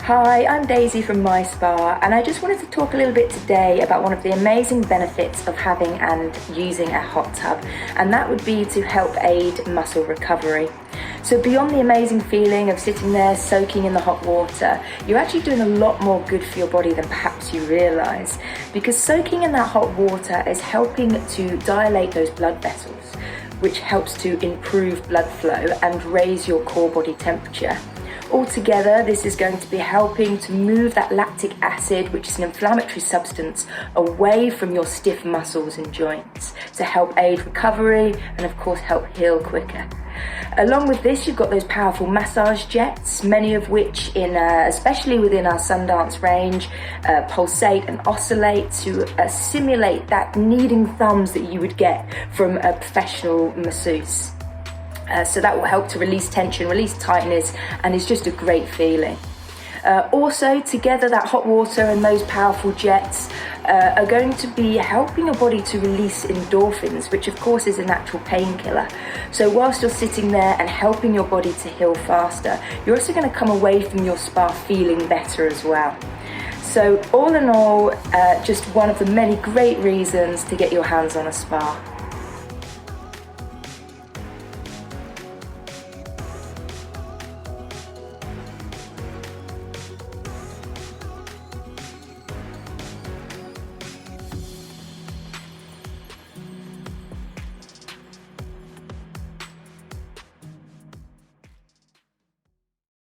Hi, I'm Daisy from MySpa, and I just wanted to talk a little bit today about one of the amazing benefits of having and using a hot tub, and that would be to help aid muscle recovery. So beyond the amazing feeling of sitting there soaking in the hot water, you're actually doing a lot more good for your body than perhaps you realise, because soaking in that hot water is helping to dilate those blood vessels, which helps to improve blood flow and raise your core body temperature. Altogether, this is going to be helping to move that lactic acid, which is an inflammatory substance, away from your stiff muscles and joints to help aid recovery and of course help heal quicker. Along with this, you've got those powerful massage jets, many of which, especially within our Sundance range, pulsate and oscillate to simulate that kneading thumbs that you would get from a professional masseuse. So that will help to release tension, release tightness, and is just a great feeling. Also, together, that hot water and those powerful jets are going to be helping your body to release endorphins, which of course is a natural painkiller. So whilst you're sitting there and helping your body to heal faster, you're also going to come away from your spa feeling better as well. So all in all, just one of the many great reasons to get your hands on a spa.